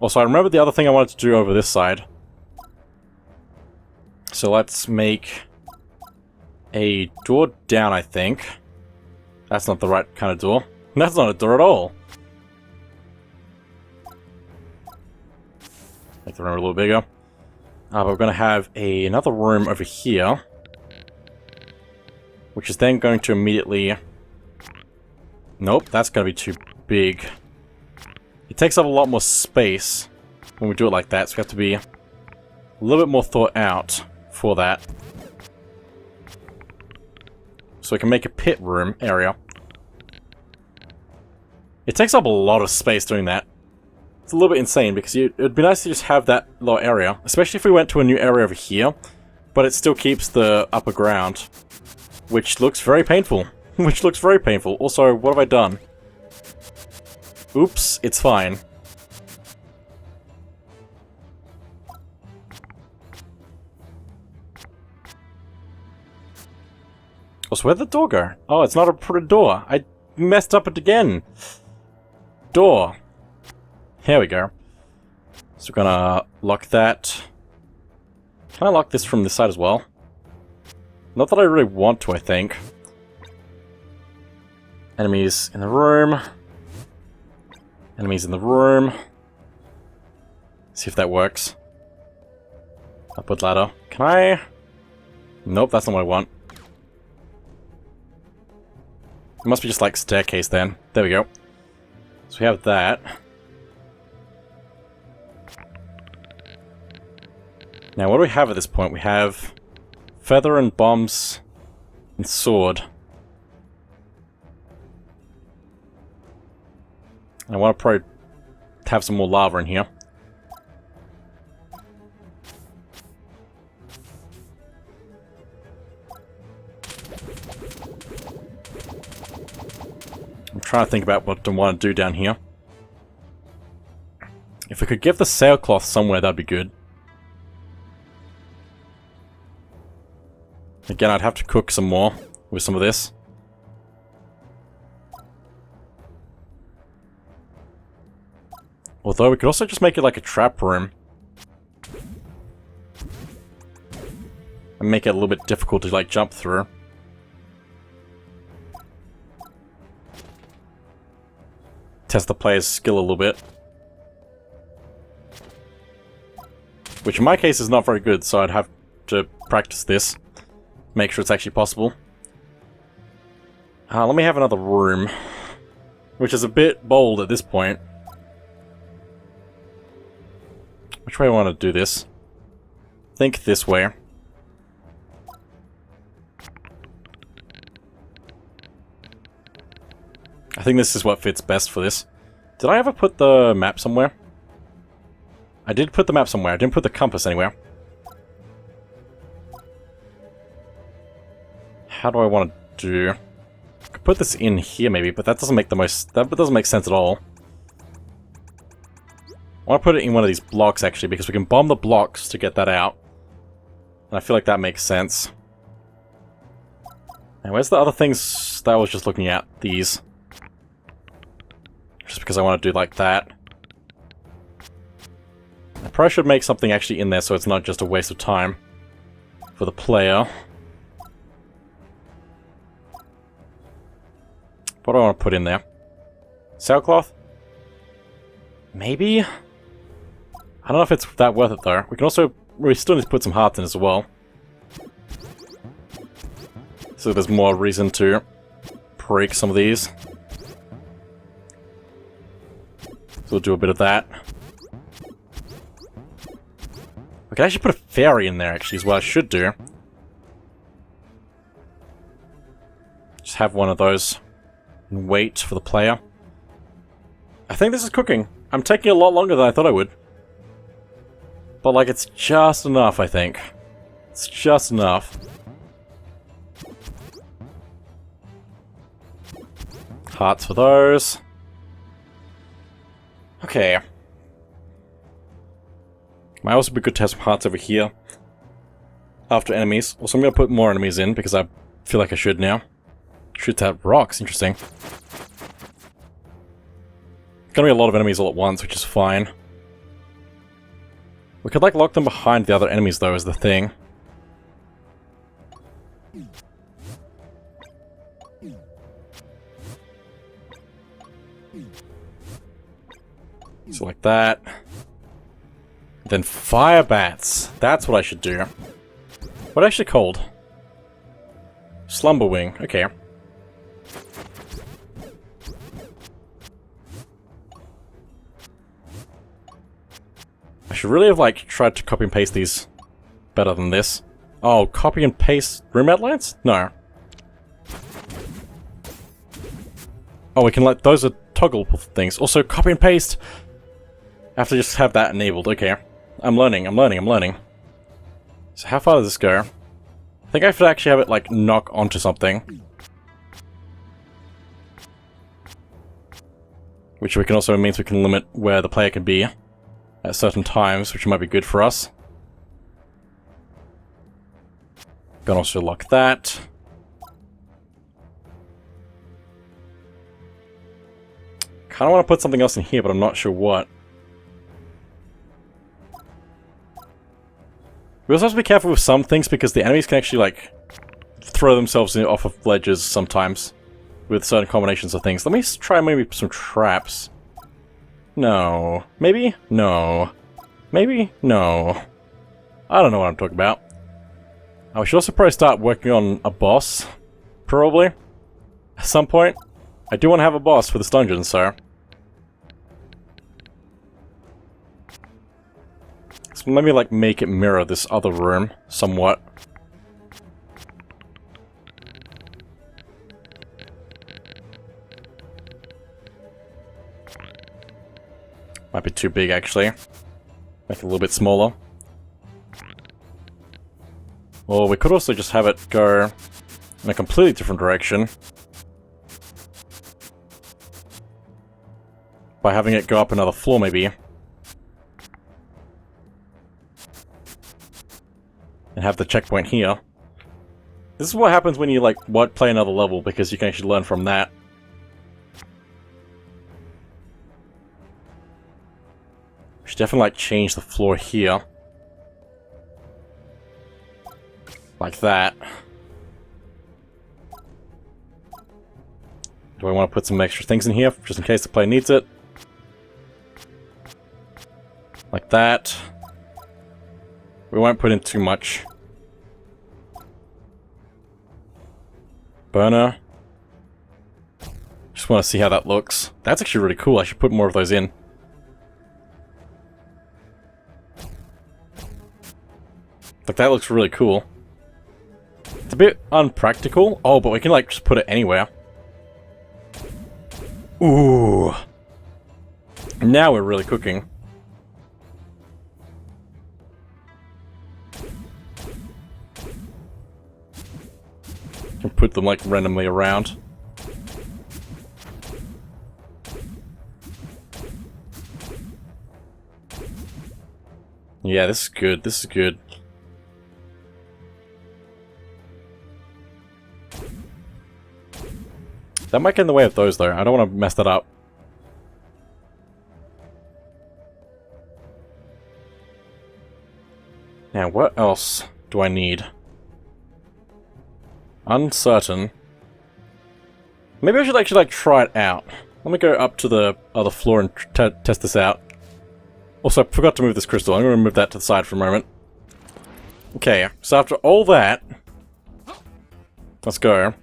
Also, I remember the other thing I wanted to do over this side. So let's make a door down, I think. That's not the right kind of door. That's not a door at all. Make the room a little bigger. But we're going to have another room over here. Which is then going to immediately... Nope, that's going to be too big. It takes up a lot more space when we do it like that, so we have to be a little bit more thought out for that. So we can make a pit room area. It takes up a lot of space doing that. It's a little bit insane, because it would be nice to just have that little area, especially if we went to a new area over here, but it still keeps the upper ground, which looks very painful. Which looks very painful. Also, what have I done? Oops, it's fine. Also, where'd the door go? Oh, it's not a door. I messed up it again. Door. Here we go. So we're gonna lock that. Can I lock this from this side as well? Not that I really want to, I think. Enemies in the room. Enemies in the room. See if that works. Upward ladder. Can I? Nope, that's not what I want. It must be just like staircase then. There we go. So we have that. Now what do we have at this point? We have feather and bombs and sword. I want to probably have some more lava in here. I'm trying to think about what I want to do down here. If we could get the sailcloth somewhere, that'd be good. Again, I'd have to cook some more with some of this. Although we could also just make it like a trap room. And make it a little bit difficult to like jump through. Test the player's skill a little bit. Which in my case is not very good, so I'd have to practice this. Make sure it's actually possible. Let me have another room. Which is a bit bold at this point. Which way do I want to do this? I think this way. I think this is what fits best for this. Did I ever put the map somewhere? I did put the map somewhere. I didn't put the compass anywhere. How do I want to do? I could put this in here maybe, but that doesn't make the most... That doesn't make sense at all. I want to put it in one of these blocks actually, because we can bomb the blocks to get that out. And I feel like that makes sense. And where's the other things that I was just looking at? These. Just because I want to do like that. I probably should make something actually in there so it's not just a waste of time for the player. What do I want to put in there? Sailcloth? Maybe? I don't know if it's that worth it though. We can also... We still need to put some hearts in as well. So there's more reason to break some of these. So we'll do a bit of that. We can actually put a fairy in there actually is what I should do. Just have one of those. And wait for the player. I think this is cooking. I'm taking a lot longer than I thought I would. But like, it's just enough, I think. It's just enough. Hearts for those. Okay. Might also be good to have some hearts over here. After enemies. Also, I'm going to put more enemies in, because I feel like I should now. Shoot that rocks, interesting. Gonna be a lot of enemies all at once, which is fine. We could, like, lock them behind the other enemies, though, is the thing. So like that. Then fire bats. That's what I should do. What are they actually called? Slumberwing. Okay. I should really have, like, tried to copy and paste these better than this. Oh, copy and paste room outlines? No. Oh, we can let those are toggleable things. Also, copy and paste. I have to just have that enabled. Okay. I'm learning. So how far does this go? I think I have to actually have it, like, knock onto something. Which we can also means we can limit where the player can be at certain times, which might be good for us. Can also lock that. Kinda want to put something else in here, but I'm not sure what. We also have to be careful with some things because the enemies can actually, like, throw themselves off of ledges sometimes with certain combinations of things. Let me try maybe some traps. No. Maybe? No. Maybe? No. I don't know what I'm talking about. I should also probably start working on a boss. Probably. At some point. I do want to have a boss for this dungeon, so... So let me, like, make it mirror this other room, somewhat. Might be too big, actually. Make it a little bit smaller. Or we could also just have it go in a completely different direction. By having it go up another floor, maybe. And have the checkpoint here. This is what happens when you, like, play another level, because you can actually learn from that. We should definitely, like, change the floor here. Like that. Do I want to put some extra things in here, just in case the player needs it? Like that. We won't put in too much. Burner. Just want to see how that looks. That's actually really cool. I should put more of those in. Like, that looks really cool. It's a bit unpractical. Oh, but we can, like, just put it anywhere. Ooh. Now we're really cooking. Can put them, like, randomly around. Yeah, this is good. This is good. That might get in the way of those, though. I don't want to mess that up. Now, what else do I need? Uncertain. Maybe I should actually, like, try it out. Let me go up to the other floor and test this out. Also, I forgot to move this crystal. I'm going to move that to the side for a moment. Okay, so after all that... Let's go.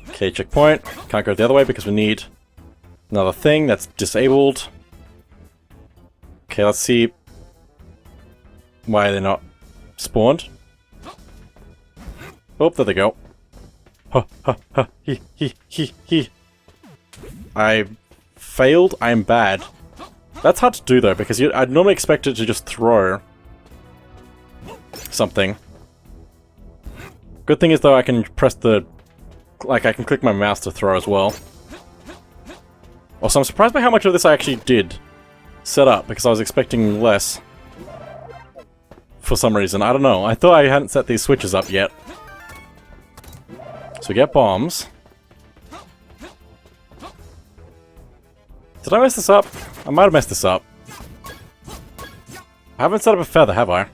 Okay, checkpoint. Can't go the other way because we need another thing that's disabled. Okay, let's see why they're not spawned. Oh, there they go. Ha ha ha, he. I failed. I'm bad. That's hard to do though, because I'd normally expect it to just throw something. Good thing is though, I can press the... Like, I can click my mouse to throw as well. Also, I'm surprised by how much of this I actually did set up, because I was expecting less. For some reason. I don't know. I thought I hadn't set these switches up yet. So we get bombs. Did I mess this up? I might have messed this up. I haven't set up a feather, have I?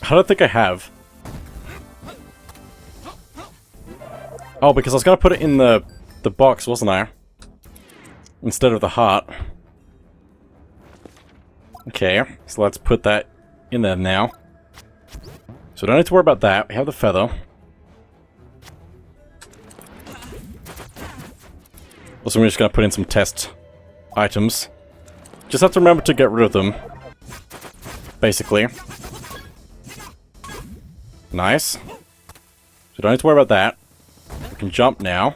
I don't think I have. Oh, because I was going to put it in the box, wasn't I? Instead of the heart. Okay, so let's put that in there now. So we don't need to worry about that. We have the feather. Also, we're just going to put in some test items. Just have to remember to get rid of them. Basically. Nice. So we don't need to worry about that. We can jump now.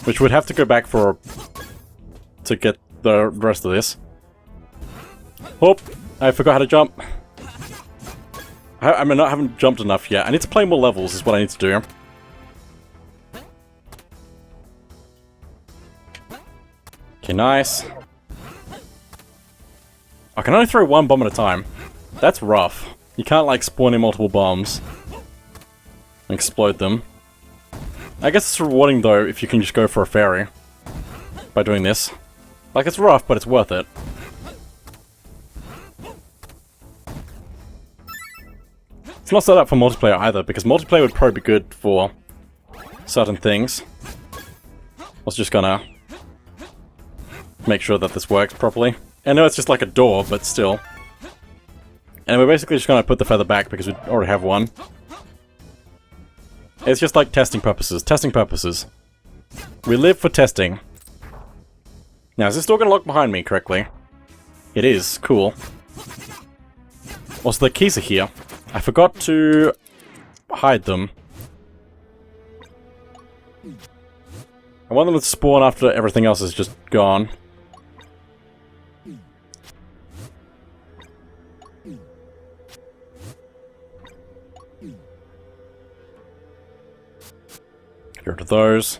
Which would have to go back for... to get the rest of this. Oh, I forgot how to jump. I haven't jumped enough yet. I need to play more levels is what I need to do. Okay, nice. I can only throw one bomb at a time. That's rough. You can't, like, spawn in multiple bombs and explode them. I guess it's rewarding, though, if you can just go for a fairy by doing this. Like, it's rough, but it's worth it. It's not set up for multiplayer either, because multiplayer would probably be good for certain things. I was just gonna make sure that this works properly. I know it's just like a door, but still. And we're basically just gonna put the feather back because we already have one. It's just like testing purposes. Testing purposes. We live for testing. Now, is this door gonna lock behind me correctly? It is. Cool. Also, the keys are here. I forgot to hide them. I want them to spawn after everything else is just gone. Get rid of those.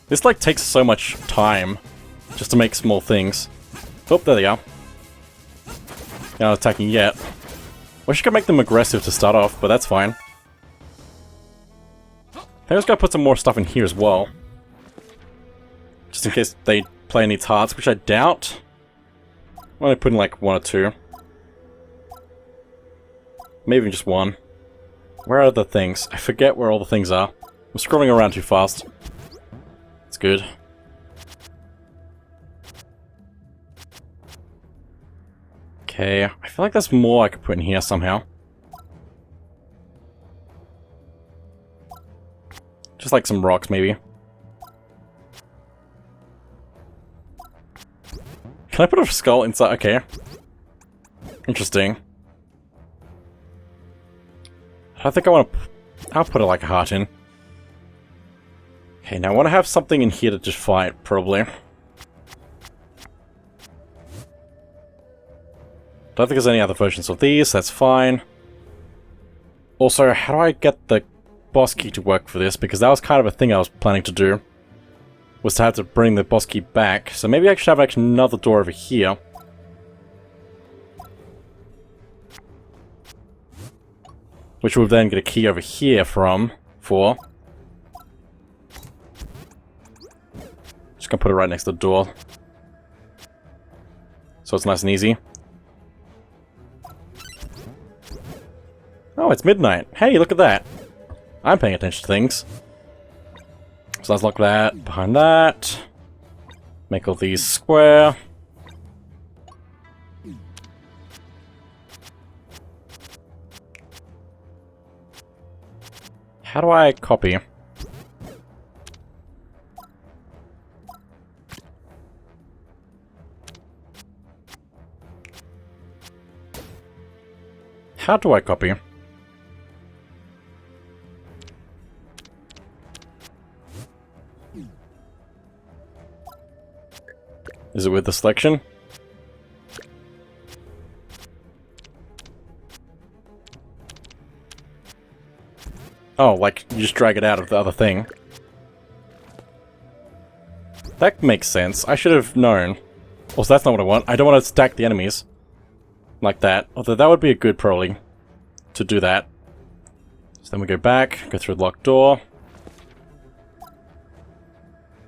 This, like, takes so much time just to make small things. Oh, there they are. They're not attacking yet. Wish I could make them aggressive to start off, but that's fine. I think I just gotta put some more stuff in here as well. Just in case they play needs hearts, which I doubt. I'm only putting like one or two. Maybe even just one. Where are the things? I forget where all the things are. I'm scrolling around too fast. It's good. Okay, I feel like there's more I could put in here somehow. Just like some rocks, maybe. Can I put a skull inside? Okay. Interesting. I think I want to... I'll put it like a heart in. Okay, now I want to have something in here to just fight, probably. Don't think there's any other versions of these, that's fine. Also, how do I get the boss key to work for this? Because that was kind of a thing I was planning to do. Was to have to bring the boss key back. So maybe I should have actually another door over here. Which we'll then get a key over here for. Just gonna put it right next to the door. So it's nice and easy. Oh, it's midnight. Hey, look at that. I'm paying attention to things. So let's lock that behind that. Make all these square. How do I copy? How do I copy? Is it with the selection? Oh, like, you just drag it out of the other thing. That makes sense. I should have known. Also, that's not what I want. I don't want to stack the enemies like that. Although that would be a good, probably, to do that. So then we go back, go through the locked door.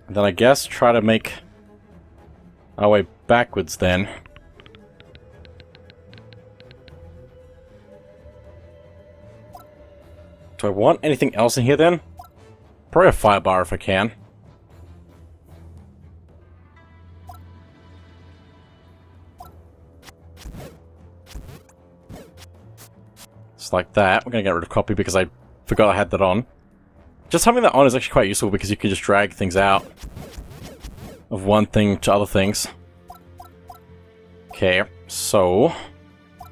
And then I guess try to make our way backwards then. Do I want anything else in here then? Probably a fire bar if I can. Just like that. We're gonna get rid of copy because I forgot I had that on. Just having that on is actually quite useful because you can just drag things out of one thing to other things. Okay, so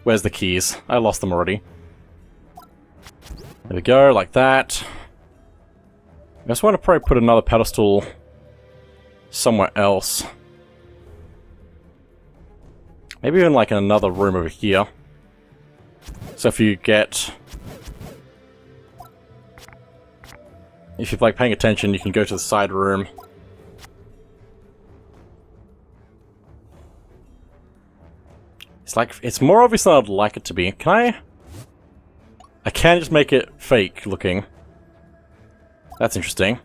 where's the keys? I lost them already. There we go, like that. I just want to probably put another pedestal somewhere else. Maybe even like in another room over here. So if you get... If you're like paying attention, you can go to the side room. It's like, it's more obvious than I'd like it to be. Can I? I can just make it fake looking. That's interesting.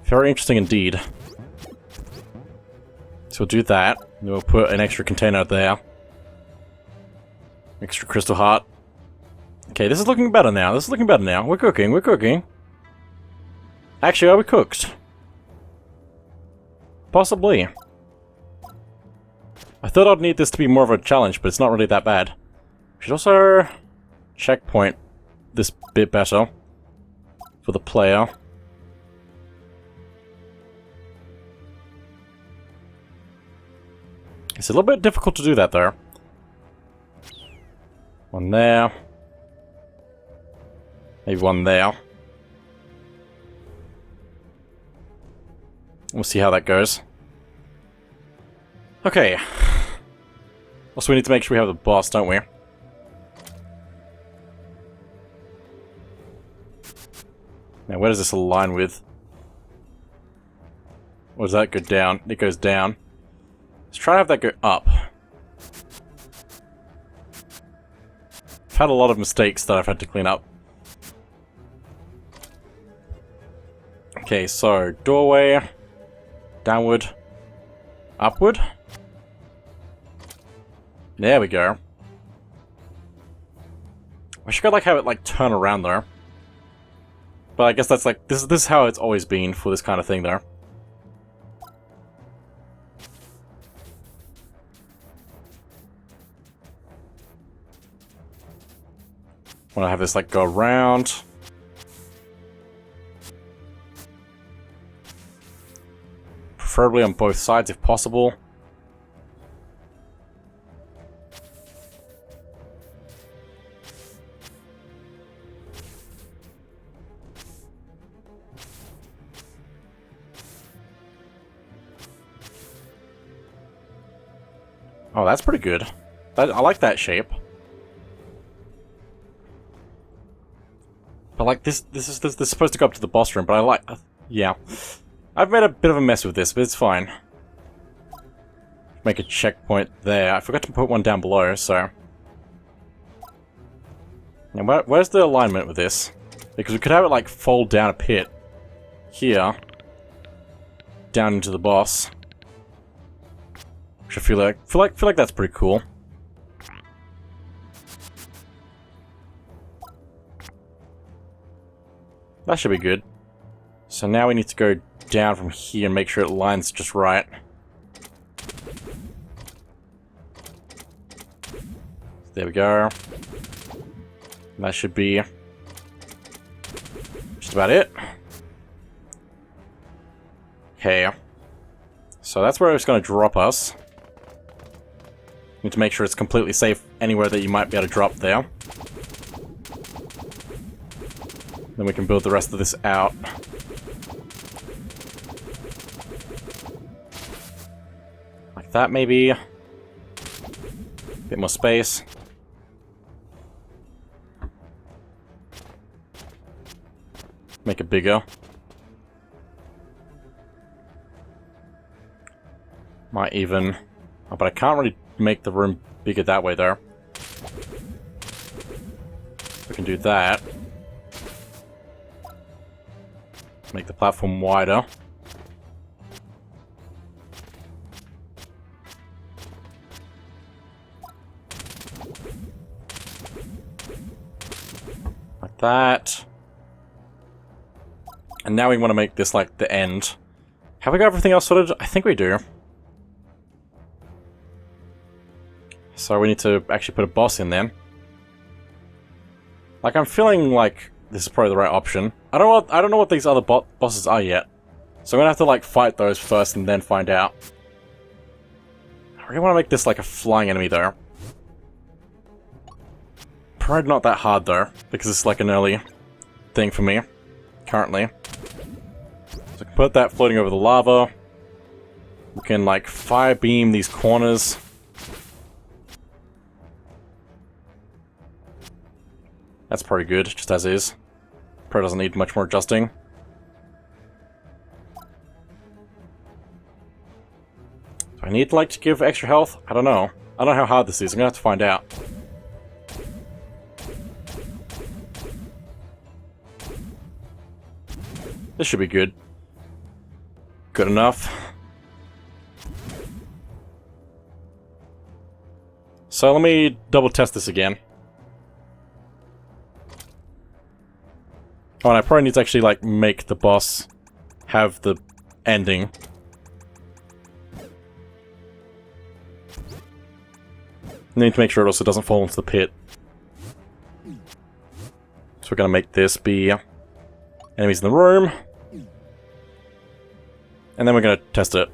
Very interesting indeed. So we'll do that. And we'll put an extra container there. Extra crystal heart. Okay, this is looking better now. This is looking better now. We're cooking, we're cooking. Actually, are we cooked? Possibly. I thought I'd need this to be more of a challenge, but it's not really that bad. We should also checkpoint this bit better for the player. It's a little bit difficult to do that, though. One there. Maybe one there. We'll see how that goes. Okay. Also, we need to make sure we have the boss, don't we? Now, where does this align with? Or does that go down? It goes down. Let's try to have that go up. I've had a lot of mistakes that I've had to clean up. Okay, so doorway, downward, upward. There we go. I should like have it like turn around though. But I guess that's like this is how it's always been for this kind of thing though. Want to have this like go around. Preferably on both sides if possible. Oh, that's pretty good. I like that shape. But like this is supposed to go up to the boss room, but I like yeah. I've made a bit of a mess with this, but it's fine. Make a checkpoint there. I forgot to put one down below, so. Now, where's the alignment with this? Because we could have it like fold down a pit here, down into the boss. Which I feel like that's pretty cool. That should be good. So now we need to go down from here and make sure it lines just right. There we go. That should be just about it. Okay. So that's where it's going to drop us. Need to make sure it's completely safe anywhere that you might be able to drop there. Then we can build the rest of this out. Like that, maybe. Bit more space. Make it bigger. Might even... Oh, but I can't really make the room bigger that way, though. We can do that. Make the platform wider. Like that. And now we want to make this like the end. Have we got everything else sorted? I think we do. So we need to actually put a boss in then. Like, I'm feeling like this is probably the right option. I don't know what these other bosses are yet. So I'm gonna have to like fight those first and then find out. I really want to make this like a flying enemy though. Probably not that hard though, because it's like an early thing for me, currently. So I can put that floating over the lava. We can like fire beam these corners. That's pretty good, just as is. Probably doesn't need much more adjusting. Do I need, like, to give extra health? I don't know. I don't know how hard this is. I'm gonna have to find out. This should be good. Good enough. So let me double test this again. Oh, and I probably need to actually, like, make the boss have the ending. I need to make sure it also doesn't fall into the pit. So we're gonna make this be enemies in the room. And then we're gonna test it.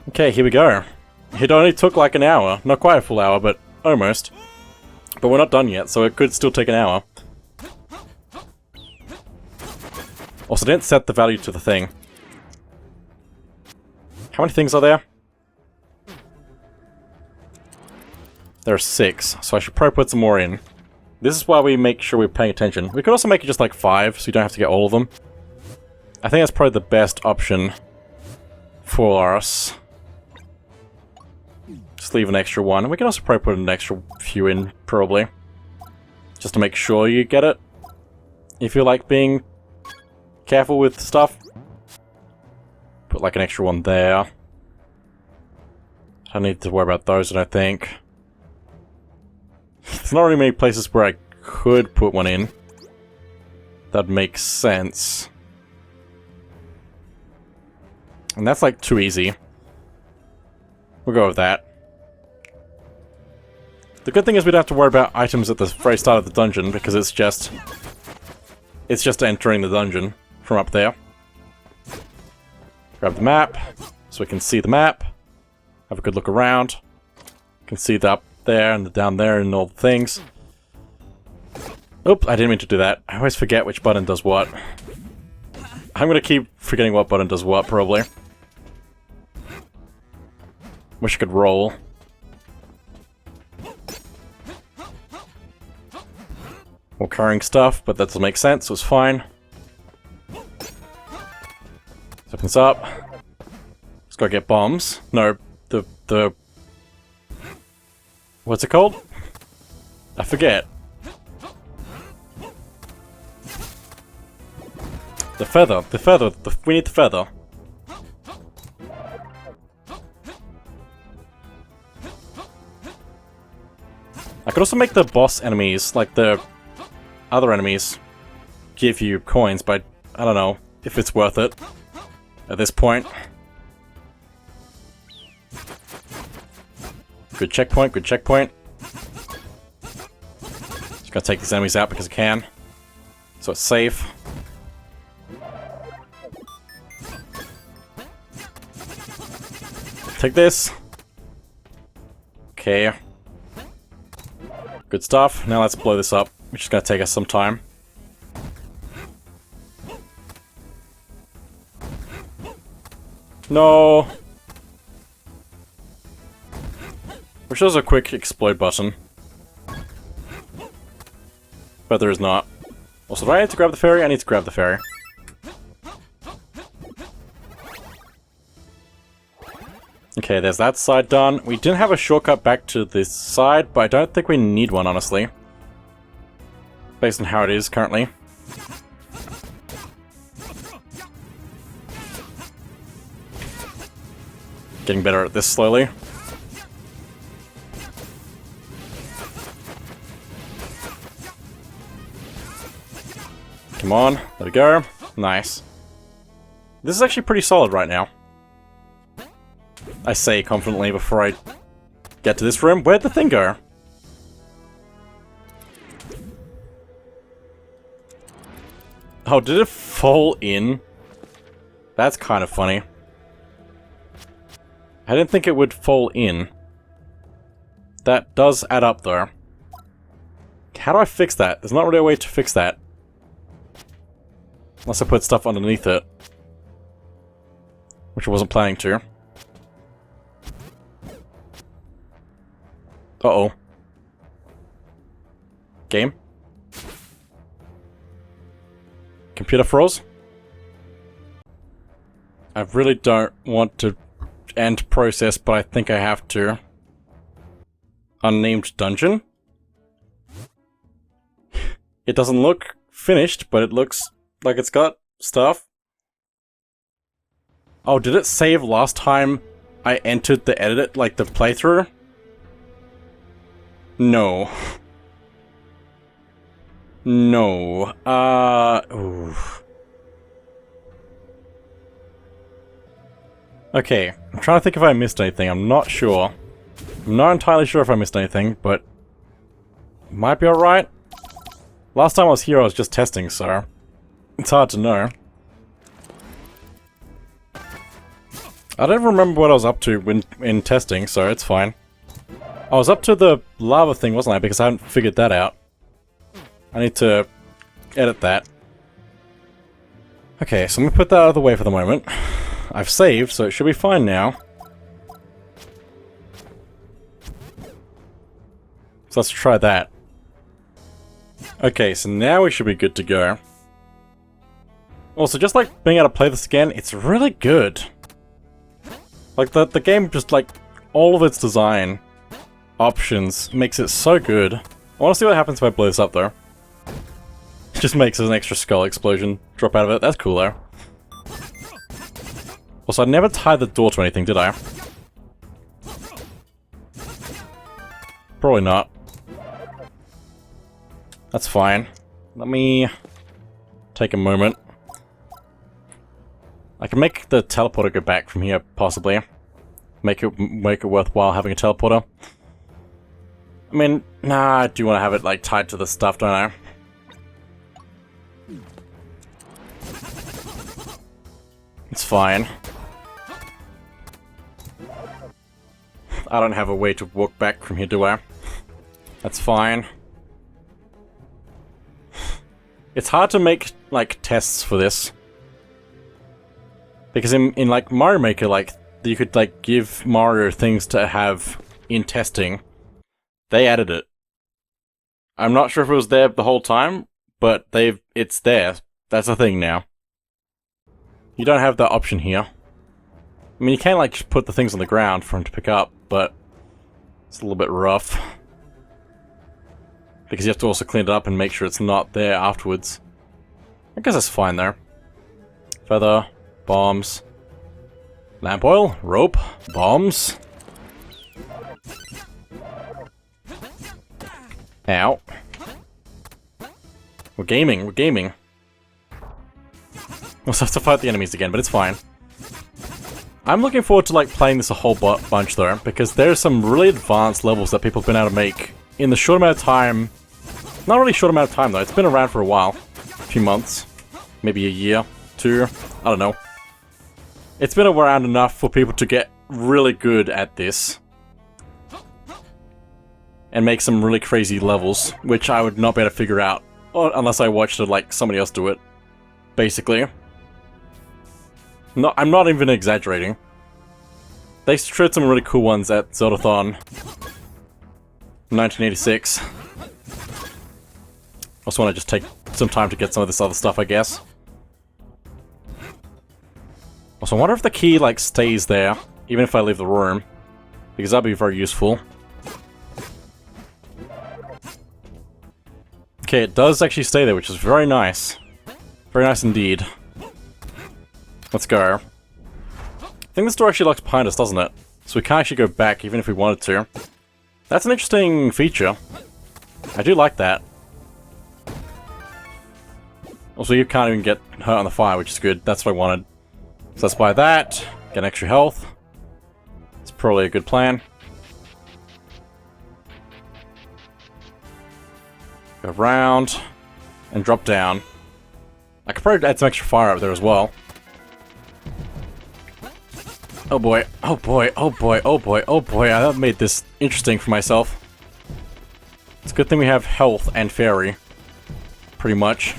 Okay, here we go. It only took like an hour. Not quite a full hour, but almost. But we're not done yet, so it could still take an hour. Also, didn't set the value to the thing. How many things are there? There are 6, so I should probably put some more in. This is why we make sure we're paying attention. We could also make it just like 5, so you don't have to get all of them. I think that's probably the best option for us. Just leave an extra one. We can also probably put an extra few in, probably. Just to make sure you get it. If you like being careful with stuff. Put like an extra one there. I don't need to worry about those, I don't think. There's not really many places where I could put one in. That makes sense. And that's like too easy. We'll go with that. The good thing is we don't have to worry about items at the very start of the dungeon, because it's just entering the dungeon from up there. Grab the map, so we can see the map. Have a good look around. Can see the up there and the down there and all the things. Oop, I didn't mean to do that. I always forget which button does what. I'm gonna keep forgetting what button does what, probably. Wish I could roll. More carrying stuff, but that doesn't make sense, so it's fine. This opens up. Let's go get bombs. No, the... What's it called? I forget. The feather. We need the feather. I could also make the boss enemies, like the other enemies, give you coins, but I don't know if it's worth it at this point. Good checkpoint, good checkpoint. Just gotta take these enemies out because I can. So it's safe. Take this. Okay. Good stuff. Now let's blow this up, which is gonna take us some time. No. Wish there was a quick explode button. But there is not. Also, do I need to grab the ferry? I need to grab the ferry. Okay, there's that side done. We didn't have a shortcut back to this side, but I don't think we need one, honestly. Based on how it is currently. Getting better at this slowly. Come on, there we go. Nice. This is actually pretty solid right now. I say confidently before I get to this room. Where'd the thing go? Oh, did it fall in? That's kind of funny. I didn't think it would fall in. That does add up, though. How do I fix that? There's not really a way to fix that. Unless I put stuff underneath it. Which I wasn't planning to. Uh-oh. Game? Computer froze? I really don't want to end process, but I think I have to. Unnamed dungeon? It doesn't look finished, but it looks like it's got stuff. Oh, did it save last time I entered the edit, like the playthrough? No. No. Ooh. Okay, I'm trying to think if I missed anything. I'm not sure. I'm not entirely sure if I missed anything, but might be alright. Last time I was here, I was just testing, so it's hard to know. I don't remember what I was up to in testing, so it's fine. I was up to the lava thing, wasn't I? Because I haven't figured that out. I need to edit that. Okay, so I'm gonna put that out of the way for the moment. I've saved, so it should be fine now. So let's try that. Okay, so now we should be good to go. Also, just like being able to play this again, it's really good. Like, the game just, like, all of its design options makes it so good. I want to see what happens if I blow this up, though. It just makes an extra skull explosion drop out of it. That's cool, though. Also, I never tied the door to anything, did I? Probably not. That's fine. Let me take a moment. I can make the teleporter go back from here, possibly. Make it worthwhile having a teleporter. I mean, nah, I do want to have it, like, tied to the stuff, don't I? It's fine. I don't have a way to walk back from here, do I? That's fine. It's hard to make, like, tests for this. Because in like, Mario Maker, like, you could, like, give Mario things to have in testing. They added it. I'm not sure if it was there the whole time, but it's there. That's a thing now. You don't have that option here. I mean, you can, like, just put the things on the ground for him to pick up, but it's a little bit rough. Because you have to also clean it up and make sure it's not there afterwards. I guess that's fine, though. Feather. Bombs. Lamp oil. Rope. Bombs. Ow. We're gaming. We're gaming. We'll have to fight the enemies again, but it's fine. I'm looking forward to, like, playing this a whole bunch, though, because there's some really advanced levels that people have been able to make in the short amount of time. Not really short amount of time, though. It's been around for a while. A few months. Maybe a year. 2. I don't know. It's been around enough for people to get really good at this. And make some really crazy levels, which I would not be able to figure out unless I watched it, like, somebody else do it. Basically. No, I'm not even exaggerating. They showed some really cool ones at Zeldathon 1986. Also want to just take some time to get some of this other stuff, I guess. Also, I wonder if the key, like, stays there even if I leave the room, because that'd be very useful. Okay, it does actually stay there, which is very nice. Very nice indeed. Let's go. I think this door actually locks behind us, doesn't it? So we can't actually go back, even if we wanted to. That's an interesting feature. I do like that. Also, you can't even get hurt on the fire, which is good. That's what I wanted. So let's buy that. Get extra health. It's probably a good plan. Go around. And drop down. I could probably add some extra fire up there as well. Oh boy, oh boy, oh boy, oh boy, oh boy, that made this interesting for myself. It's a good thing we have health and fairy. Pretty much.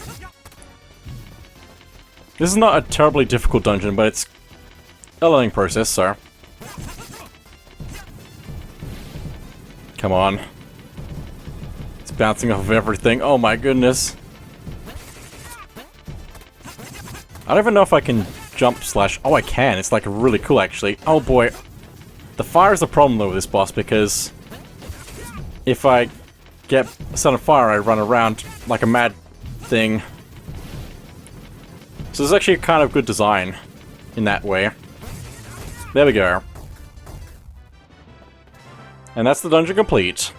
This is not a terribly difficult dungeon, but it's a learning process, so... Come on. It's bouncing off of everything, oh my goodness. I don't even know if I can jump slash... Oh, I can. It's like really cool, actually. Oh, boy. The fire is the problem, though, with this boss, because if I get set on fire, I run around like a mad thing. So this is actually a kind of good design in that way. There we go. And that's the dungeon complete.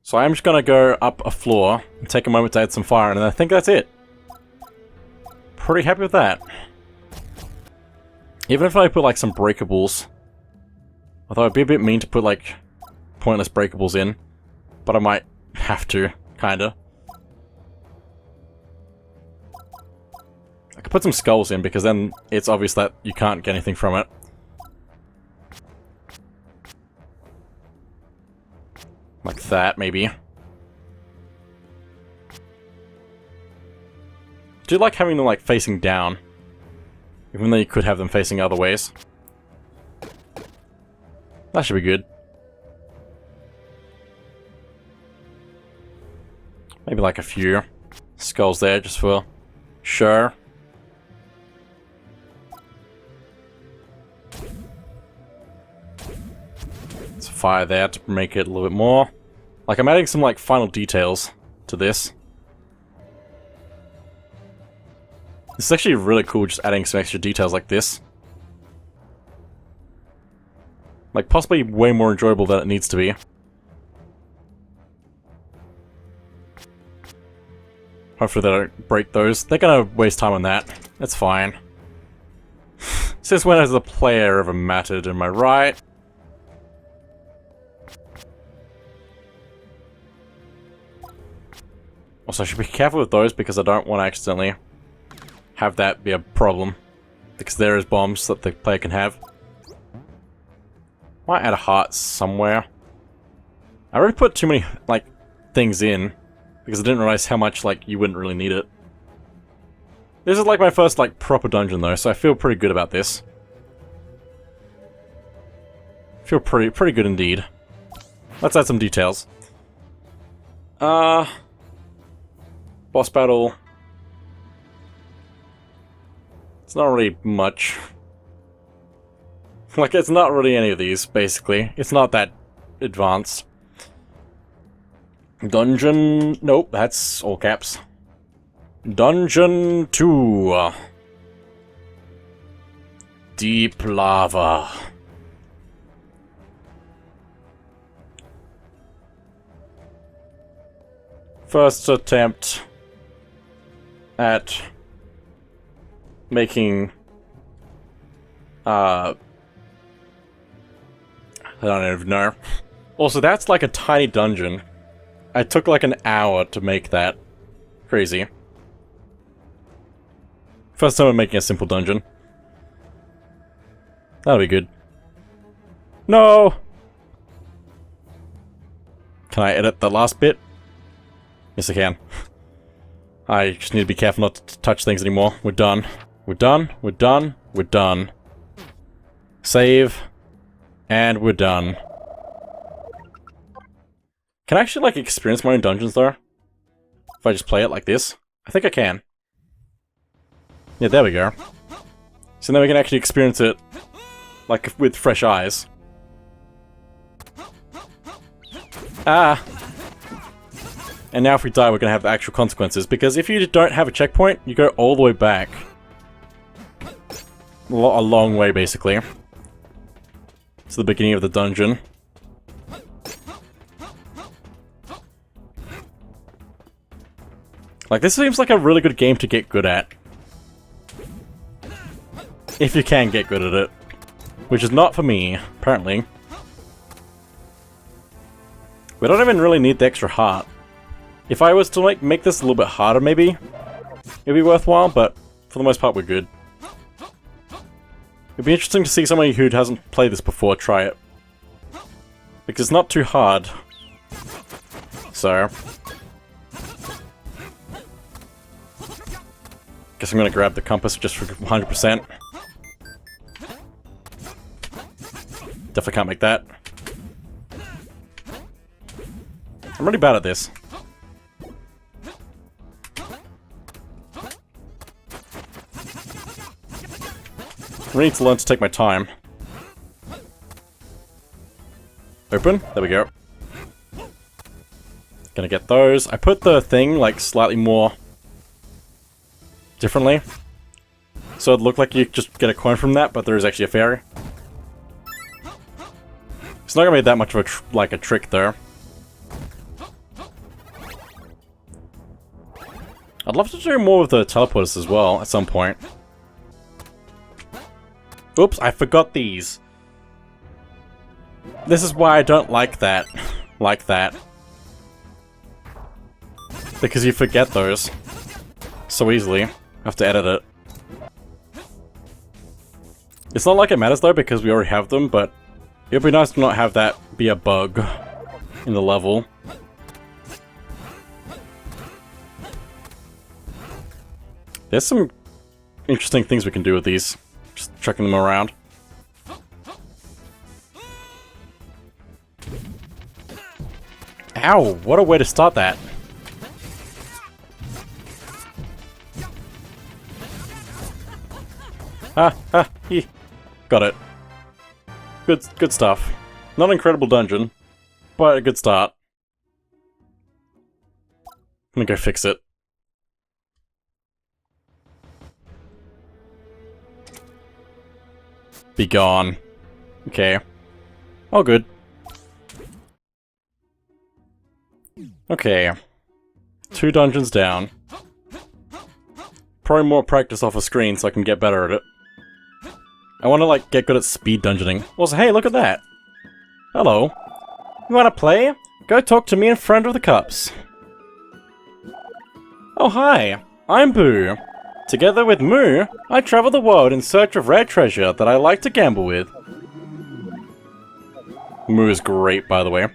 So I'm just gonna go up a floor and take a moment to add some fire, and I think that's it. Pretty happy with that. Even if I put like some breakables, although it'd be a bit mean to put like pointless breakables in, but I might have to, kinda. I could put some skulls in because then it's obvious that you can't get anything from it. Like that, maybe. I do like having them, like, facing down. Even though you could have them facing other ways. That should be good. Maybe, like, a few skulls there, just for sure. There's fire there to make it a little bit more. Like, I'm adding some, like, final details to this. This is actually really cool, just adding some extra details like this. Like, possibly way more enjoyable than it needs to be. Hopefully they don't break those. They're gonna waste time on that. That's fine. Since when has the player ever mattered, am I right? Also, I should be careful with those because I don't want to accidentally have that be a problem. Because there is bombs that the player can have. Might add a heart somewhere. I already put too many, like, things in. Because I didn't realize how much, like, you wouldn't really need it. This is, like, my first, like, proper dungeon, though, so I feel pretty good about this. Feel pretty good indeed. Let's add some details. Boss battle. It's not really much. Like, it's not really any of these, basically. It's not that advanced. Dungeon... Nope, that's all caps. Dungeon 2. Deep lava. First attempt at making I don't even know. Also, that's like a tiny dungeon. I took like an hour to make that. Crazy. First time I'm making a simple dungeon. That'll be good. No! Can I edit the last bit? Yes, I can. I just need to be careful not to touch things anymore. We're done. We're done. We're done. We're done. Save. And we're done. Can I actually, like, experience my own dungeons, though? If I just play it like this? I think I can. Yeah, there we go. So now we can actually experience it, like, with fresh eyes. Ah! And now if we die, we're gonna have actual consequences, because if you don't have a checkpoint, you go all the way back. A long way, basically. To the beginning of the dungeon. Like, this seems like a really good game to get good at. If you can get good at it. Which is not for me, apparently. We don't even really need the extra heart. If I was to make this a little bit harder, maybe, it'd be worthwhile, but for the most part, we're good. It'd be interesting to see somebody who hasn't played this before try it. Because it's not too hard. So... guess I'm gonna grab the compass just for 100%. Definitely can't make that. I'm really bad at this. I need to learn to take my time. Open. There we go. Gonna get those. I put the thing, like, slightly more... differently. So it looked like you just get a coin from that, but there is actually a fairy. It's not gonna be that much of a trick, though. I'd love to do more with the teleporters as well, at some point. Oops, I forgot these. This is why I don't like that. Like that. Because you forget those. So easily. I have to edit it. It's not like it matters though, because we already have them, but it would be nice to not have that be a bug in the level. There's some interesting things we can do with these. Just chucking them around. Ow! What a way to start that. Got it. Good stuff. Not an incredible dungeon, but a good start. I'm gonna go fix it. Be gone. Okay. All good. Okay. 2 dungeons down. Probably more practice off a screen so I can get better at it. I want to, like, get good at speed dungeoning. Also, hey, look at that! Hello. You wanna play? Go talk to me in front of the cups. Oh, hi. I'm Boo. Together with Moo, I travel the world in search of rare treasure that I like to gamble with. Moo is great, by the way.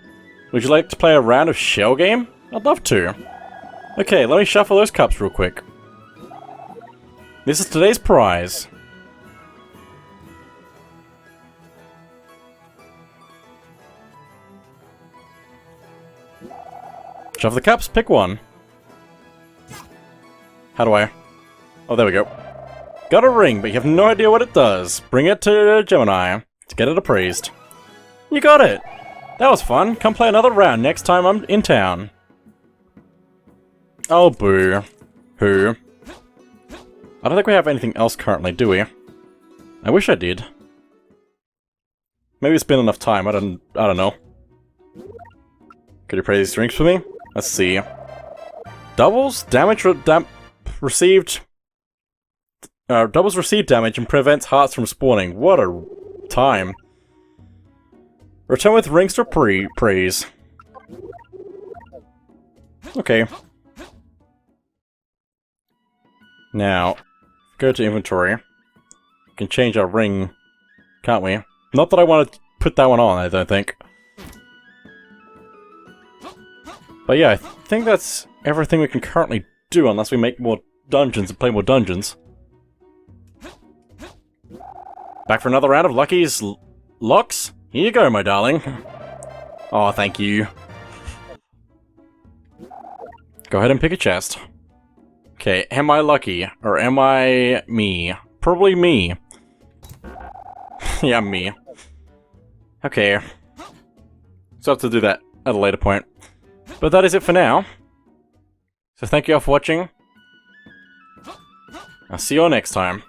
Would you like to play a round of shell game? I'd love to. Okay, let me shuffle those cups real quick. This is today's prize. Shuffle the cups, pick one. How do I? Oh, there we go. Got a ring, but you have no idea what it does. Bring it to Gemini to get it appraised. You got it! That was fun. Come play another round next time I'm in town. Oh, boo. Who? I don't think we have anything else currently, do we? I wish I did. Maybe it's been enough time, I don't know. Could you praise these drinks for me? Let's see. Doubles received damage and prevents hearts from spawning. What a time. Return with rings for praise. Okay. Now, go to inventory. We can change our ring, can't we? Not that I want to put that one on, I don't think. But yeah, I think that's everything we can currently do unless we make more dungeons and play more dungeons. Back for another round of Lucky's Locks? Here you go, my darling. Oh, thank you. Go ahead and pick a chest. Okay, am I lucky? Or am I me? Probably me. Yeah, me. Okay. So I have to do that at a later point. But that is it for now. So thank you all for watching. I'll see you all next time.